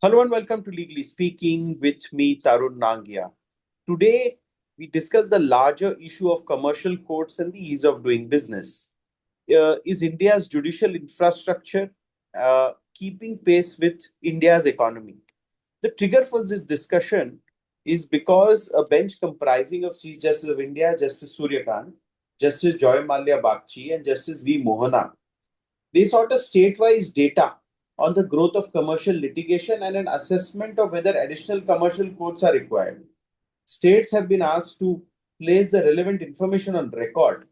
Hello and welcome to Legally Speaking with me, Tarun Nangia. Today, we discuss the larger issue of commercial courts and the ease of doing business. Is India's judicial infrastructure keeping pace with India's economy? The trigger for this discussion is because a bench comprising of Chief Justice of India, Justice Suryakant, Justice Joy Malia Bagchi, and Justice V. Mohana, they sought a state-wise data on the growth of commercial litigation and an assessment of whether additional commercial courts are required. States have been asked to place the relevant information on record,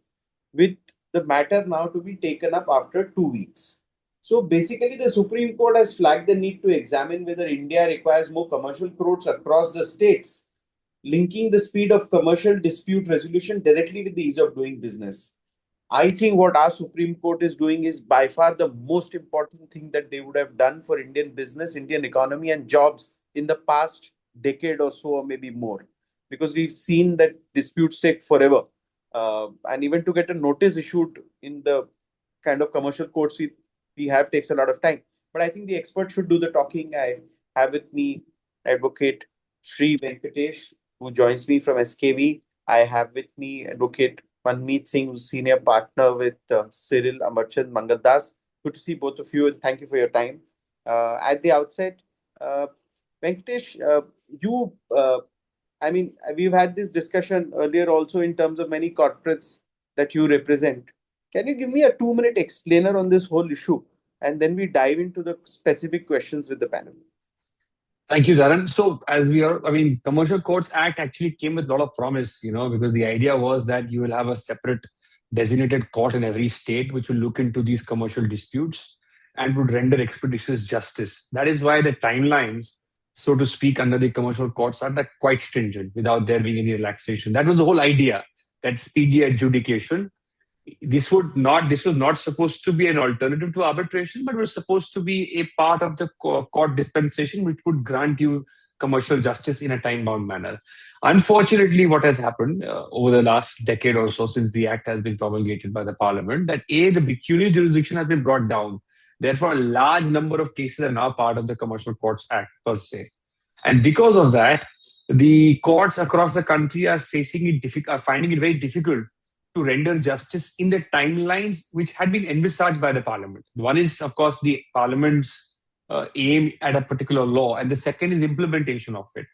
with the matter now to be taken up after 2 weeks. So basically, the Supreme Court has flagged the need to examine whether India requires more commercial courts across the states, linking the speed of commercial dispute resolution directly with the ease of doing business. I think what our Supreme Court is doing is by far the most important thing that they would have done for Indian business, Indian economy, and jobs in the past decade or so, or maybe more. Because we've seen that disputes take forever. And even to get a notice issued in the kind of commercial courts we have takes a lot of time. But I think the expert should do the talking. I have with me Advocate Sri Venkatesh, who joins me from SKV. I have with me Advocate Manmeet Singh, who's senior partner with Cyril Amarchand Mangaldas. Good to see both of you and thank you for your time. At the outset, Venkatesh, we've had this discussion earlier also in terms of many corporates that you represent. Can you give me a 2 minute explainer on this whole issue? And then we dive into the specific questions with the panel. Thank you, Zaran. So, Commercial Courts Act actually came with a lot of promise, because the idea was that you will have a separate designated court in every state which will look into these commercial disputes and would render expeditious justice. That is why the timelines, so to speak, under the commercial courts are quite stringent without there being any relaxation. That was the whole idea, that speedy adjudication. This was not supposed to be an alternative to arbitration, but was supposed to be a part of the court dispensation which would grant you commercial justice in a time bound manner. Unfortunately, what has happened over the last decade or so since the act has been promulgated by the parliament, that the pecuniary jurisdiction has been brought down. Therefore, a large number of cases are now part of the Commercial Courts Act per se. And because of that, the courts across the country are finding it very difficult to render justice in the timelines which had been envisaged by the parliament. One is, of course, the parliament's aim at a particular law, and the second is implementation of it.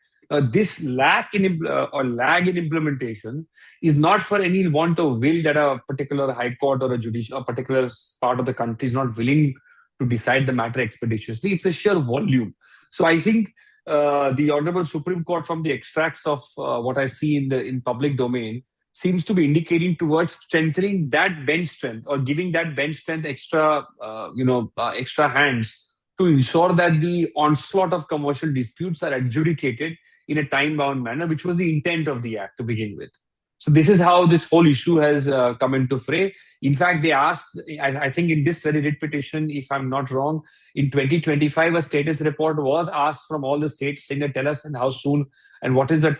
This lag in implementation is not for any want of will that a particular high court or a particular part of the country is not willing to decide the matter expeditiously. It's a sheer volume. So I think the Honorable Supreme Court, from the extracts of what I see in public domain, seems to be indicating towards strengthening that bench strength or giving that bench strength extra hands to ensure that the onslaught of commercial disputes are adjudicated in a time-bound manner, which was the intent of the act to begin with. So this is how this whole issue has come into fray. In fact, they asked, I think in this very writ petition, if I'm not wrong, in 2025, a status report was asked from all the states saying that tell us and how soon and what is the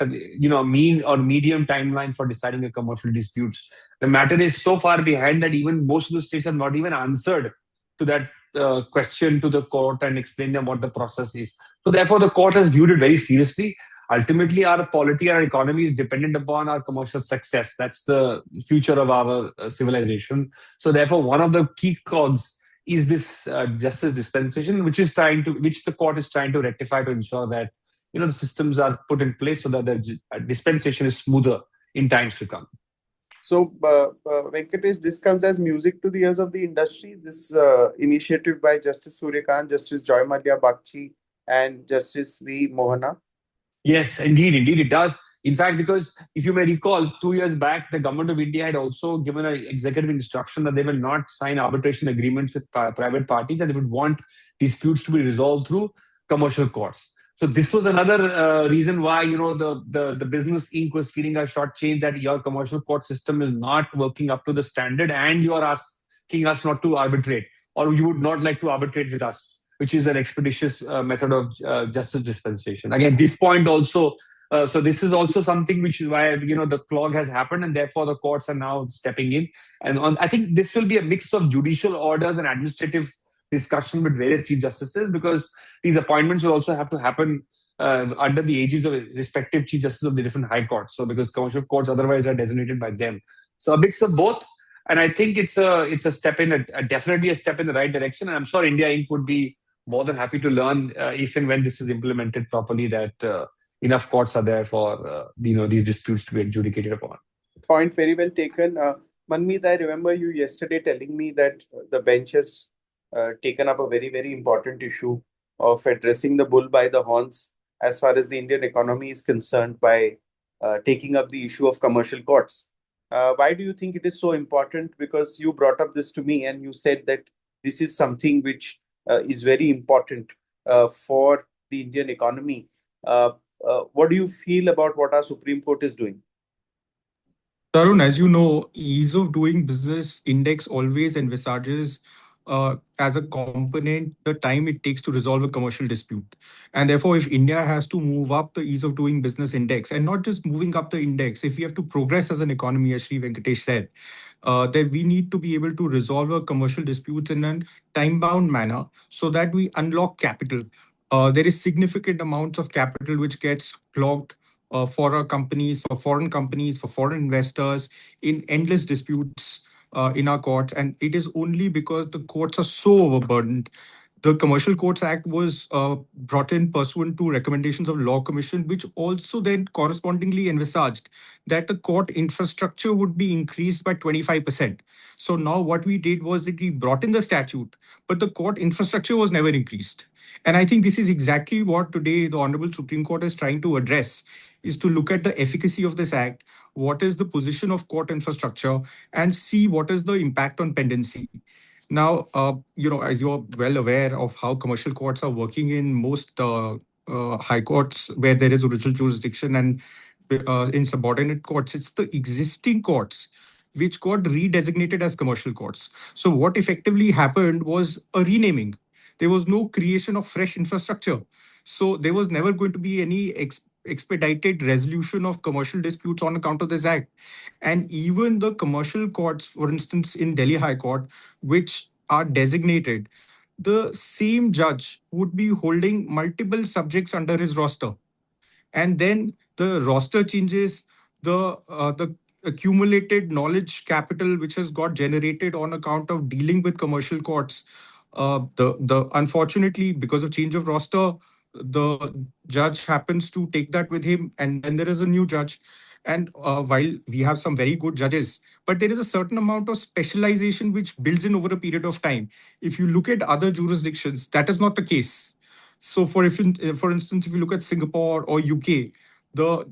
mean or medium timeline for deciding a commercial disputes. The matter is so far behind that even most of the states have not even answered to that question to the court and explained them what the process is. So therefore, the court has viewed it very seriously. Ultimately, our polity, our economy is dependent upon our commercial success. That's the future of our civilization. So therefore, one of the key cogs is this justice dispensation, which the court is trying to rectify to ensure that the systems are put in place so that the dispensation is smoother in times to come. So, Venkatesh, this comes as music to the ears of the industry. This initiative by Justice Suryakant, Justice Joy Malia Bagchi, and Justice V. Mohana. Yes, indeed it does. In fact, because if you may recall, 2 years back, the government of India had also given an executive instruction that they will not sign arbitration agreements with private parties and they would want disputes to be resolved through commercial courts. So this was another reason why the business inc was feeling a shortchange, that your commercial court system is not working up to the standard and you are asking us not to arbitrate, or you would not like to arbitrate with us, which is an expeditious method of justice dispensation. Again, this point also, so this is also something which is why the clog has happened, and therefore the courts are now stepping in. And I think this will be a mix of judicial orders and administrative discussion with various chief justices, because these appointments will also have to happen under the aegis of respective chief justices of the different high courts. So because commercial courts otherwise are designated by them. So a mix of both. And I think it's a step in definitely a step in the right direction. And I'm sure India Inc. would be more than happy to learn if and when this is implemented properly, that enough courts are there for these disputes to be adjudicated upon. Point very well taken. Manmeet, I remember you yesterday telling me that the bench has taken up a very, very important issue of addressing the bull by the horns as far as the Indian economy is concerned by taking up the issue of commercial courts. Why do you think it is so important? Because you brought up this to me and you said that this is something which is very important for the Indian economy. What do you feel about what our Supreme Court is doing? Tarun, as you know, ease of doing business index always envisages as a component the time it takes to resolve a commercial dispute. And therefore, if India has to move up the ease of doing business index, and not just moving up the index, if we have to progress as an economy, as Sri Venkatesh said, then we need to be able to resolve our commercial disputes in a time-bound manner so that we unlock capital. There is significant amounts of capital which gets clogged for our companies, for foreign investors, in endless disputes in our courts. And it is only because the courts are so overburdened. The Commercial Courts Act was brought in pursuant to recommendations of Law Commission, which also then correspondingly envisaged that the court infrastructure would be increased by 25%. So now what we did was that we brought in the statute, but the court infrastructure was never increased. And I think this is exactly what today the Honorable Supreme Court is trying to address, is to look at the efficacy of this act, what is the position of court infrastructure, and see what is the impact on pendency. Now, as you're well aware of how commercial courts are working in most high courts where there is original jurisdiction, and in subordinate courts, it's the existing courts which got redesignated as commercial courts. So what effectively happened was a renaming. There was no creation of fresh infrastructure. So there was never going to be any expedited resolution of commercial disputes on account of this act. And even the commercial courts, for instance, in Delhi High Court, which are designated, the same judge would be holding multiple subjects under his roster. And then the roster changes, the accumulated knowledge capital which has got generated on account of dealing with commercial courts. The unfortunately, because of change of roster, the judge happens to take that with him, and then there is a new judge. And while we have some very good judges, but there is a certain amount of specialization which builds in over a period of time. If you look at other jurisdictions, that is not the case. So, for instance, if you look at Singapore or UK,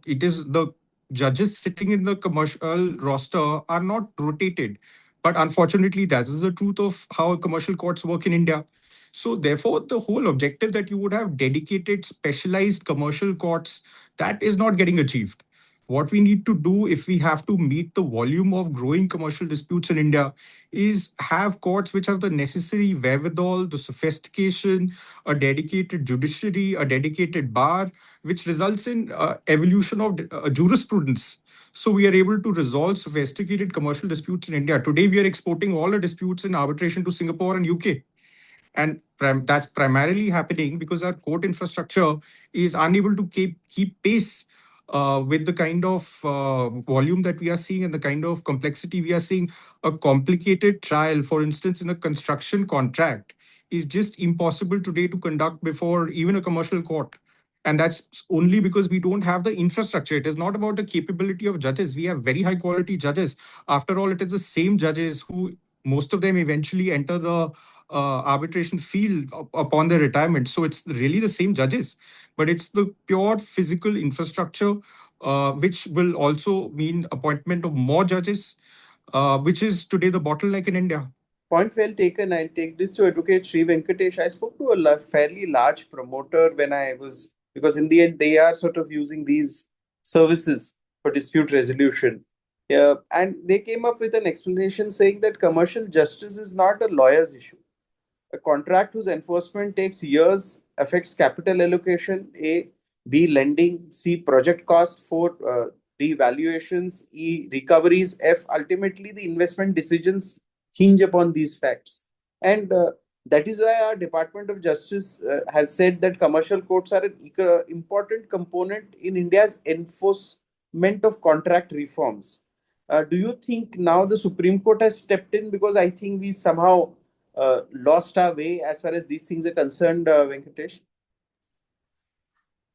it is the judges sitting in the commercial roster are not rotated. But unfortunately, that is the truth of how commercial courts work in India. So, therefore, the whole objective that you would have dedicated, specialized commercial courts, that is not getting achieved. What we need to do if we have to meet the volume of growing commercial disputes in India is have courts which have the necessary wherewithal, the sophistication, a dedicated judiciary, a dedicated bar, which results in evolution of jurisprudence. So we are able to resolve sophisticated commercial disputes in India. Today, we are exporting all our disputes in arbitration to Singapore and UK. And that's primarily happening because our court infrastructure is unable to keep pace with the kind of volume that we are seeing and the kind of complexity we are seeing. A complicated trial, for instance, in a construction contract, is just impossible today to conduct before even a commercial court. And that's only because we don't have the infrastructure. It is not about the capability of judges. We have very high quality judges. After all, it is the same judges who, most of them eventually enter the arbitration field upon their retirement. So it's really the same judges, but it's the pure physical infrastructure, which will also mean appointment of more judges, which is today the bottleneck in India. Point well taken. I'll take this to Advocate Sri Venkatesh. I spoke to a fairly large promoter when I was, because in the end, they are sort of using these services for dispute resolution. Yeah, and they came up with an explanation saying that commercial justice is not a lawyer's issue. A contract whose enforcement takes years affects capital allocation, A, B, lending, C, project cost, 4, D, valuations, E, recoveries, F, ultimately the investment decisions hinge upon these facts. And That is why our Department of Justice has said that commercial courts are an important component in India's enforcement of contract reforms. Do you think now the Supreme Court has stepped in? Because I think we somehow lost our way as far as these things are concerned, Venkatesh.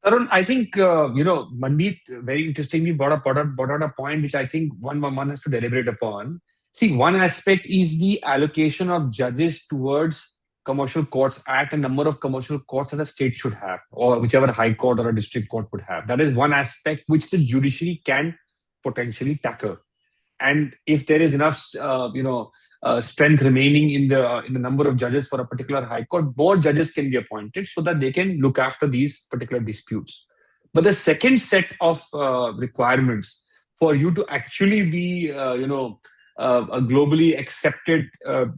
Tarun, I think Mandeep very interestingly brought out a point which I think one has to deliberate upon. See, one aspect is the allocation of judges towards Commercial Courts Act and number of commercial courts that a state should have, or whichever high court or a district court would have. That is one aspect which the judiciary can potentially tackle. And if there is enough strength remaining in the number of judges for a particular high court, more judges can be appointed so that they can look after these particular disputes. But the second set of requirements for you to actually be a globally accepted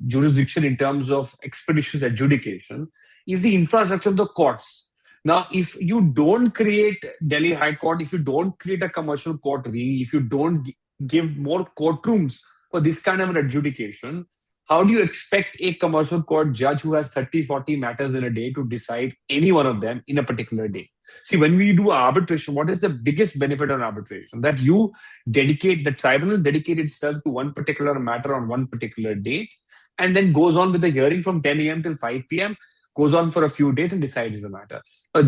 jurisdiction in terms of expeditious adjudication is the infrastructure of the courts. Now, if you don't create Delhi High Court, if you don't create a commercial court wing, if you don't give more courtrooms for this kind of an adjudication, how do you expect a commercial court judge who has 30, 40 matters in a day to decide any one of them in a particular day? See, when we do arbitration, what is the biggest benefit on arbitration? That you the tribunal dedicate itself to one particular matter on one particular date, and then goes on with the hearing from 10 a.m. till 5 p.m., goes on for a few days and decides the matter.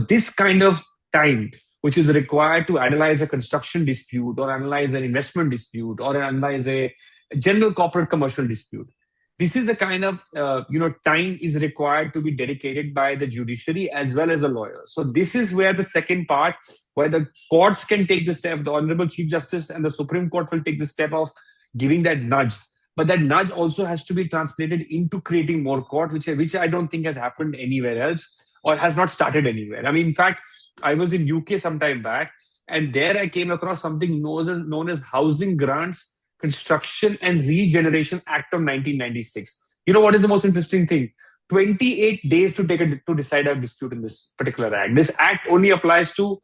This kind of time which is required to analyze a construction dispute or analyze an investment dispute or analyze a general corporate commercial dispute. This is the kind of time is required to be dedicated by the judiciary as well as the lawyer. So this is where the second part, where the courts can take the step, the Honorable Chief Justice and the Supreme Court will take the step of giving that nudge. But that nudge also has to be translated into creating more court, which I don't think has happened anywhere else or has not started anywhere. I mean, in fact, I was in UK some time back, and there I came across something known as Housing Grants, Construction and Regeneration Act of 1996. You know what is the most interesting thing? 28 days to decide a dispute in this particular act. This act only applies to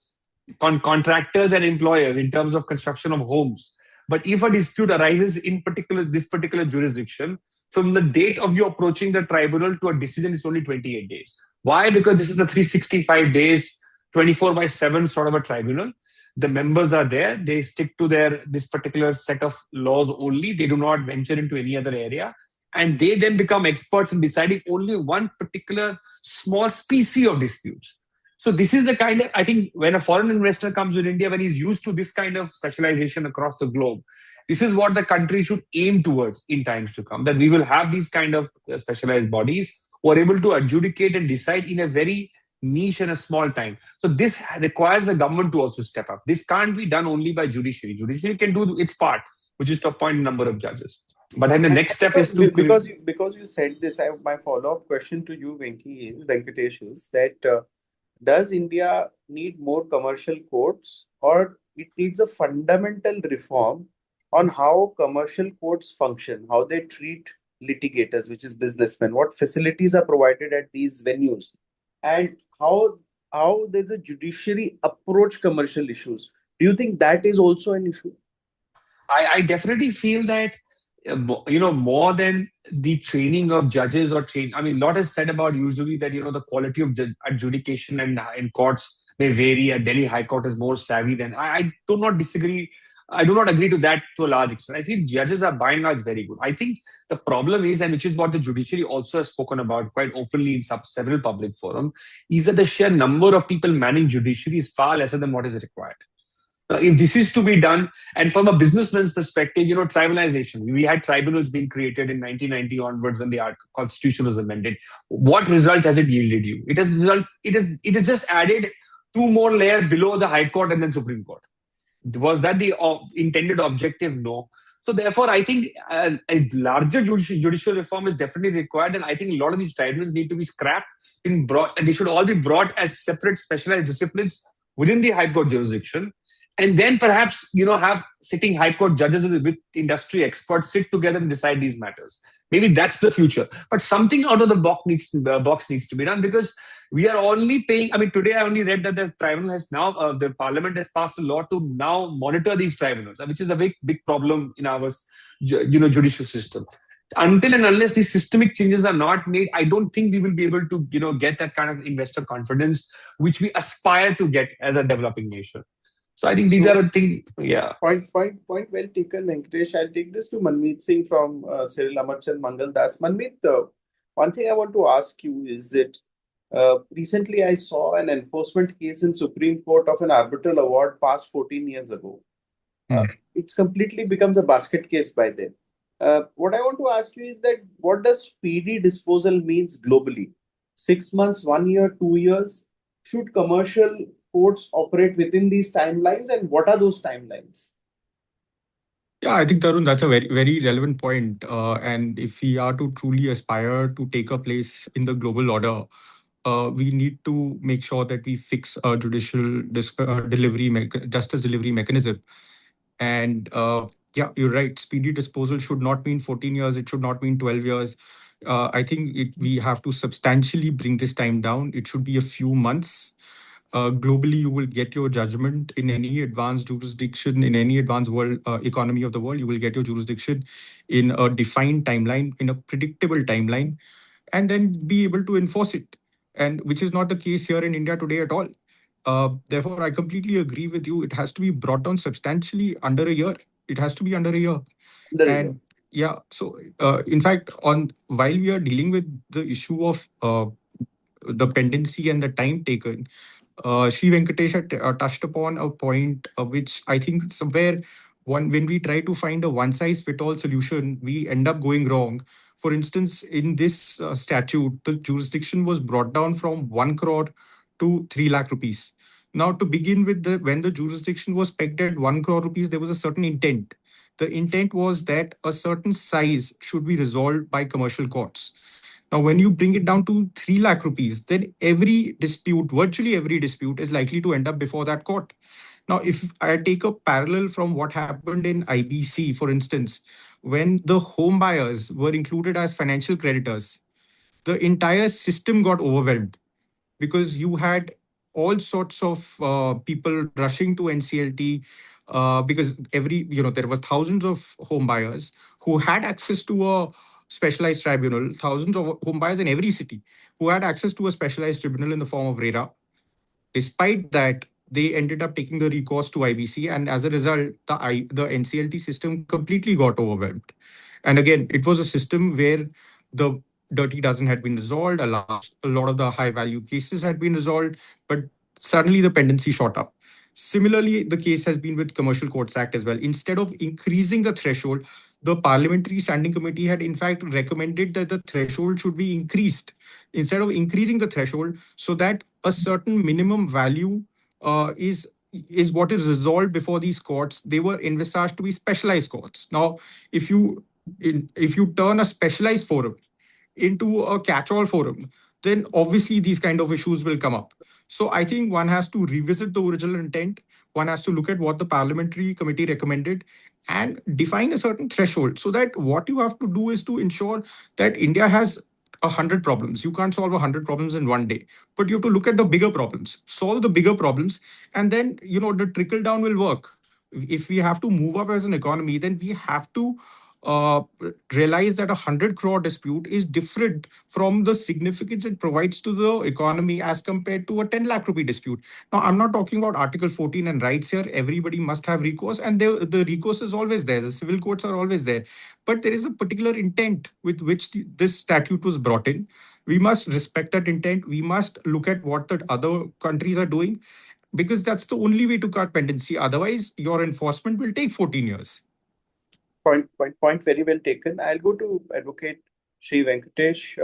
contractors and employers in terms of construction of homes. But if a dispute arises in this particular jurisdiction, from the date of you approaching the tribunal to a decision, it's only 28 days. Why? Because this is a 365 days, 24/7 sort of a tribunal. The members are there. They stick to this particular set of laws only. They do not venture into any other area. And they then become experts in deciding only one particular small species of disputes. So this is the kind of, I think, when a foreign investor comes in India, when he's used to this kind of specialization across the globe, this is what the country should aim towards in times to come, that we will have these kind of specialized bodies who are able to adjudicate and decide in a very niche and a small time. So this requires the government to also step up. This can't be done only by judiciary. Judiciary can do its part, which is to appoint a number of judges. But then the next step is to because you said this, my follow-up question to you, Venkatesh, is that does India need more commercial courts, or it needs a fundamental reform on how commercial courts function, how they treat litigators, which is businessmen, what facilities are provided at these venues, and how there's a judiciary approach commercial issues? Do you think that is also an issue? I definitely feel that more than the training of judges or train. I mean, a lot is said about usually that the quality of adjudication and in courts may vary. A Delhi High Court is more savvy than. I do not disagree. I do not agree to that to a large extent. I feel judges are by and large very good. I think the problem is, and which is what the judiciary also has spoken about quite openly in several public forums, is that the sheer number of people manning judiciary is far lesser than what is required. If this is to be done, and from a businessman's perspective, tribunalization. We had tribunals being created in 1990 onwards when the constitution was amended. What result has it yielded you? It has just added two more layers below the High Court and then Supreme Court. Was that the intended objective? No. So therefore, I think a larger judicial reform is definitely required, and I think a lot of these tribunals need to be scrapped and they should all be brought as separate specialized disciplines within the High Court jurisdiction. And then perhaps, have sitting High Court judges with industry experts sit together and decide these matters. Maybe that's the future. But something out of the box needs to be done, because we are only paying. I mean, today I only read that the tribunal has now, the parliament has passed a law to now monitor these tribunals, which is a big problem in our, judicial system. until and unless these systemic changes are not made, I don't think we will be able to, get that kind of investor confidence which we aspire to get as a developing nation. So I think these are So the things. Yeah. point well taken, Venkatesh. I'll take this to Manmeet Singh from Cyril Amarchand Mangal Das. Manmeet, one thing I want to ask you is that recently I saw an enforcement case in Supreme Court of an arbitral award passed 14 years ago. Uh, Hmm. it's completely becomes a basket case by then. What I want to ask you is that what does speedy disposal means globally? 6 months, 1 year, 2 years? Should commercial courts operate within these timelines, and what are those timelines? Yeah, I think Tarun, that's a very, very relevant point. And if we are to truly aspire to take a place in the global order, we need to make sure that we fix a justice delivery mechanism. And yeah, you're right. Speedy disposal should not mean 14 years. It should not mean 12 years. I think we have to substantially bring this time down. It should be a few months. Globally, you will get your judgment in any advanced jurisdiction, in any advanced world economy of the world. You will get your jurisdiction in a defined timeline, in a predictable timeline, and then be able to enforce it. And which is not the case here in India today at all. Therefore, I completely agree with you. It has to be brought down substantially under a year. It has to be under a year. There you go. And yeah, so in fact, on while we are dealing with the issue of the pendency and the time taken, Sri Venkatesh had touched upon a point which I think somewhere when we try to find a one size fit all solution, we end up going wrong. For instance, in this statute, the jurisdiction was brought down from 1 crore to 3 lakh rupees. Now, to begin with, when the jurisdiction was pegged at 1 crore rupees, there was a certain intent. The intent was that a certain size should be resolved by commercial courts. Now, when you bring it down to 3 lakh rupees, then every dispute, virtually every dispute, is likely to end up before that court. Now, if I take a parallel from what happened in IBC, for instance, when the home buyers were included as financial creditors, the entire system got overwhelmed because you had all sorts of people rushing to NCLT because there were thousands of home buyers who had access to a specialized tribunal, thousands of home buyers in every city who had access to a specialized tribunal in the form of RERA. Despite that, they ended up taking the recourse to IBC, and as a result, the NCLT system completely got overwhelmed. And again, it was a system where the dirty dozen had been resolved, a lot of the high value cases had been resolved, but suddenly the pendency shot up. Similarly, the case has been with Commercial Courts Act as well. Instead of increasing the threshold, the Parliamentary Standing Committee had in fact recommended that the threshold should be increased instead of increasing the threshold so that a certain minimum value is what is resolved before these courts. They were envisaged to be specialized courts. Now, if you if you turn a specialized forum into a catch-all forum, then obviously these kind of issues will come up. So I think one has to revisit the original intent. One has to look at what the parliamentary committee recommended and define a certain threshold so that what you have to do is to ensure that India has 100 problems. You can't solve 100 problems in one day, but you have to look at the bigger problems, solve the bigger problems, and then the trickle down will work. If we have to move up as an economy, then we have to uh, realize that 100 crore dispute is different from the significance it provides to the economy as compared to a 10 lakh rupee dispute. Now, I'm not talking about Article 14 and rights here. Everybody must have recourse, and the recourse is always there. The civil courts are always there. But there is a particular intent with which this statute was brought in. We must respect that intent. We must look at what the other countries are doing because that's the only way to cut pendency. Otherwise, your enforcement will take 14 years. Point very well taken. I'll go to Advocate Sri Venkatesh.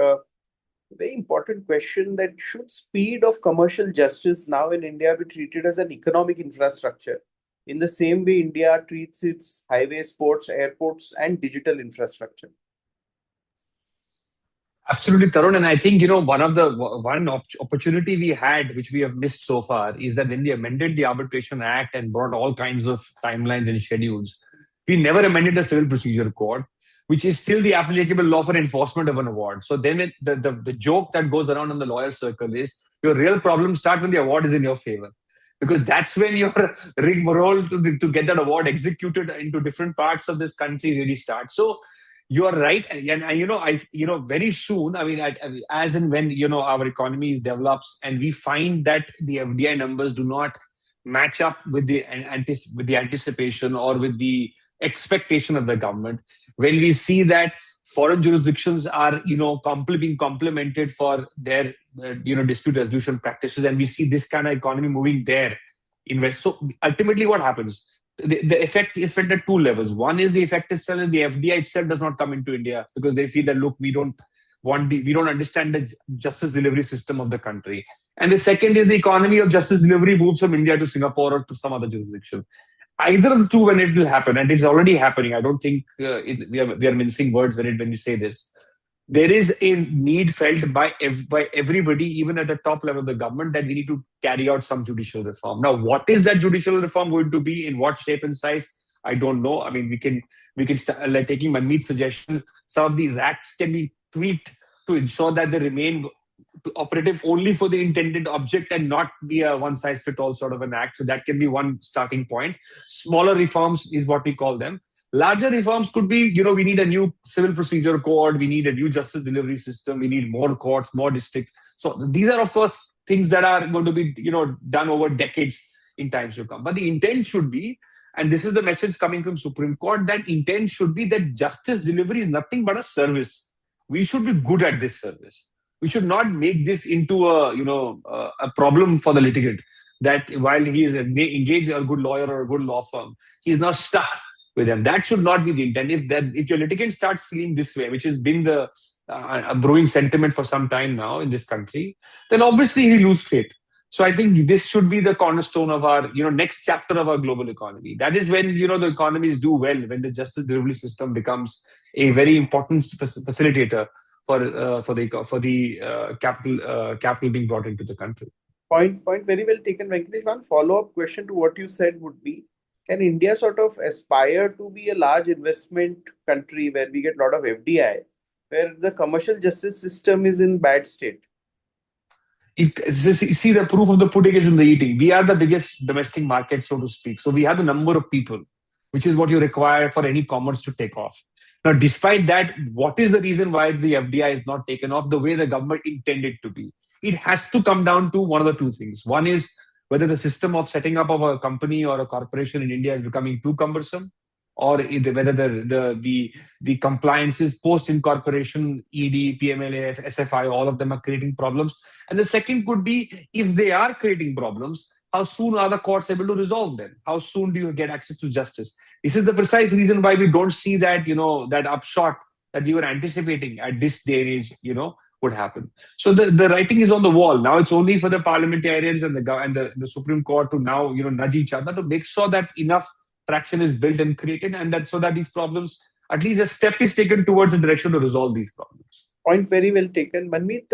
Very important question that should speed of commercial justice now in India be treated as an economic infrastructure in the same way India treats its highways, ports, airports, and digital infrastructure? Absolutely, Tarun. And I think, one opportunity we had, which we have missed so far, is that when we amended the Arbitration Act and brought all kinds of timelines and schedules, we never amended the Civil Procedure Code, which is still the applicable law for enforcement of an award. So then the joke that goes around in the lawyer circle is your real problems start when the award is in your favor. Because that's when your rigmarole to get that award executed into different parts of this country really starts. So You are right, and very soon. I mean, as and when our economy develops, and we find that the FDI numbers do not match up with the anticipation or with the expectation of the government. When we see that foreign jurisdictions are being complemented for their dispute resolution practices, and we see this kind of economy moving there, invest. So ultimately, what happens? The effect is felt at two levels. One is the effect is felt, and the FDI itself does not come into India because they feel that, look, we don't understand the justice delivery system of the country. And the second is the economy of justice delivery moves from India to Singapore or to some other jurisdiction. Either of the two, when it will happen, and it's already happening. I don't think we are mincing words when we say this. There is a need felt by everybody, even at the top level of the government, that we need to carry out some judicial reform. Now, what is that judicial reform going to be? In what shape and size? I don't know. I mean, we can start, like taking Manmeet's suggestion. Some of these acts can be tweaked to ensure that they remain operative only for the intended object and not be a one-size-fits-all sort of an act. So that can be one starting point. Smaller reforms is what we call them. Larger reforms could be, we need a new civil procedure code, we need a new justice delivery system, we need more courts, more districts. So these are, of course, things that are going to be, done over decades in times to come. But the intent should be, and this is the message coming from Supreme Court, that intent should be that justice delivery is nothing but a service. We should be good at this service. We should not make this into a problem for the litigant, that while he is engaged in a good lawyer or a good law firm, he is now stuck with them. That should not be the intent. If your litigant starts feeling this way, which has been the a brewing sentiment for some time now in this country, then obviously he loses faith. So I think this should be the cornerstone of our next chapter of our global economy. That is when the economies do well, when the justice delivery system becomes a very important facilitator for the capital being brought into the country. Point very well taken, Venkatesh. One follow-up question to what you said would be, can India sort of aspire to be a large investment country where we get a lot of FDI, where the commercial justice system is in bad state? See, the proof of the pudding is in the eating. We are the biggest domestic market, so to speak. So we have the number of people, which is what you require for any commerce to take off. Now, despite that, what is the reason why the FDI is not taken off the way the government intended to be? It has to come down to one of the two things. One is whether the system of setting up of a company or a corporation in India is becoming too cumbersome, or whether the compliances post incorporation, ED, PMLA, SFI, all of them are creating problems. And the second could be, if they are creating problems, how soon are the courts able to resolve them? How soon do you get access to justice? This is the precise reason why we don't see that that upshot that we were anticipating at this day and age, would happen. So the writing is on the wall. Now it's only for the parliamentarians and the Supreme Court to now nudge each other to make sure that enough traction is built and created, and that so that these problems, at least a step is taken towards the direction to resolve these problems. Point very well taken. Manmeet,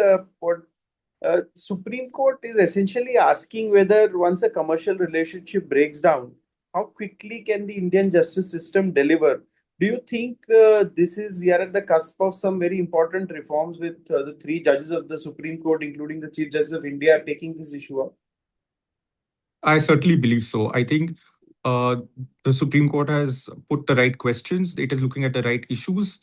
Supreme Court is essentially asking whether once a commercial relationship breaks down, how quickly can the Indian justice system deliver? Do you think we are at the cusp of some very important reforms with the three judges of the Supreme Court, including the Chief Justice of India, taking this issue up? I certainly believe so. I think the Supreme Court has put the right questions. It is looking at the right issues.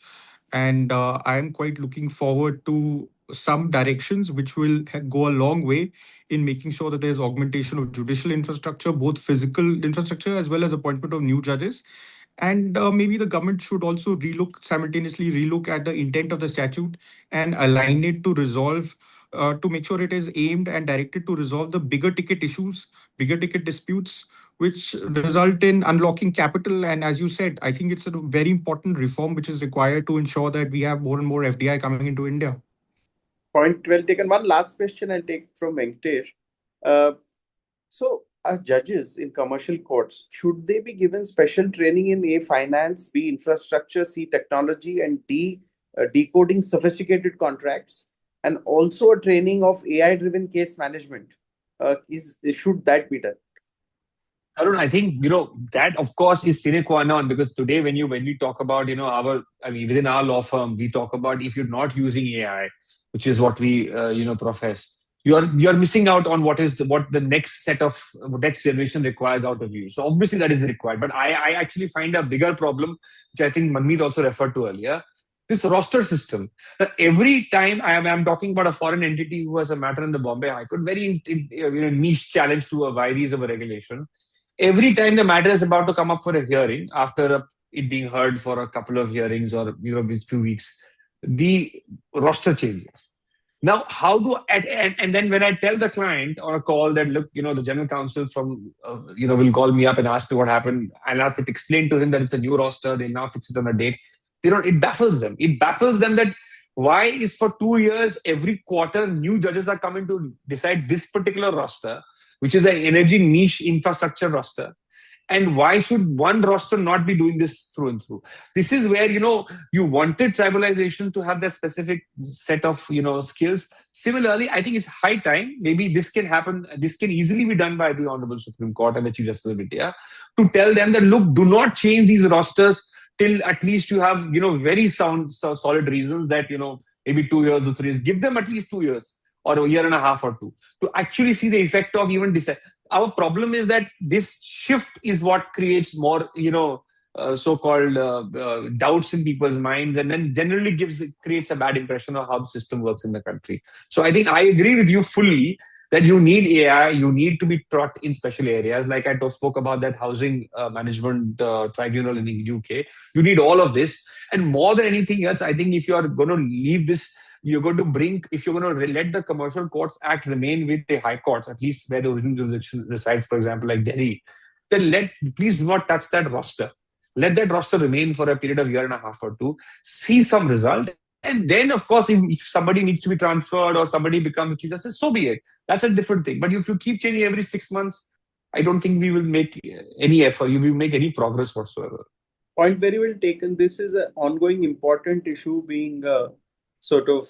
And I am quite looking forward to some directions which will go a long way in making sure that there's augmentation of judicial infrastructure, both physical infrastructure as well as appointment of new judges. And maybe the government should also simultaneously relook at the intent of the statute and align it to resolve, to make sure it is aimed and directed to resolve the bigger ticket issues, bigger ticket disputes, which result in unlocking capital. And as you said, I think it's a very important reform which is required to ensure that we have more and more FDI coming into India. Point well taken. One last question I'll take from Venkatesh. So, as judges in commercial courts, should they be given special training in A, finance, B, infrastructure, C, technology, and D, decoding sophisticated contracts, and also a training of AI-driven case management? Should that be done? Arun, I think that of course is sine qua non, because today when we talk about within our law firm, we talk about, if you're not using AI, which is what we profess, you're missing out on what the next generation requires out of you. So obviously that is required. But I actually find a bigger problem, which I think Manmeet also referred to earlier, this roster system. Every time I'm talking about a foreign entity who has a matter in the Bombay High Court, very niche challenge to a virus of a regulation. Every time the matter is about to come up for a hearing, after it being heard for a couple of hearings or a few weeks, the roster changes. Now, how do and then when I tell the client on a call that look, the general counsel from will call me up and ask me what happened, I'll have to explain to him that it's a new roster. They now fix it on a date. It baffles them. It baffles them that why is for 2 years every quarter new judges are coming to decide this particular roster, which is an energy niche infrastructure roster. And why should one roster not be doing this through and through? This is where, you wanted tribalization to have that specific set of, skills. Similarly, I think it's high time. Maybe this can happen. This can easily be done by the Honorable Supreme Court and the Chief Justice of India to tell them that, look, do not change these rosters till at least you have, very solid reasons that, maybe 2 years or 3 years. Give them at least 2 years or a year and a half or two to actually see the effect of even decide. Our problem is that this shift is what creates more, so-called doubts in people's minds, and then generally creates a bad impression of how the system works in the country. So I think I agree with you fully that you need AI, you need to be taught in special areas. Like I spoke about that housing management tribunal in the UK. You need all of this. And more than anything else, I think if you are going to leave this, if you're going to let the Commercial Courts Act remain with the high courts, at least where the original jurisdiction resides, for example, like Delhi, then please do not touch that roster. Let that roster remain for a period of year and a half or two, see some result. And then, of course, if somebody needs to be transferred or somebody becomes Chief Justice, so be it. That's a different thing. But if you keep changing every 6 months, I don't think we will make any effort. You will make any progress whatsoever. Point very well taken. This is an ongoing important issue being sort of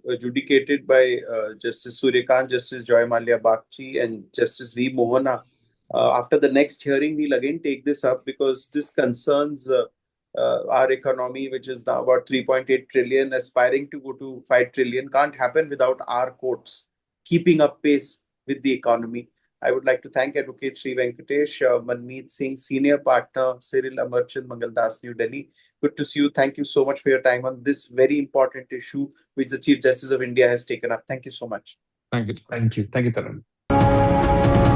adjudicated by Justice Suryakant, Justice Joy Malia Bagchi, and Justice V. Mohana. After the next hearing, we'll again take this up because this concerns our economy, which is now about 3.8 trillion, aspiring to go to 5 trillion. Can't happen without our courts keeping up pace with the economy. I would like to thank Advocate Sri Venkatesh, Manmeet Singh, Senior Partner, Cyril Amarchand, Mangaldas, New Delhi. Good to see you. Thank you so much for your time on this very important issue which the Chief Justice of India has taken up. Thank you so much. Thank you. Thank you. Thank you, Tarun.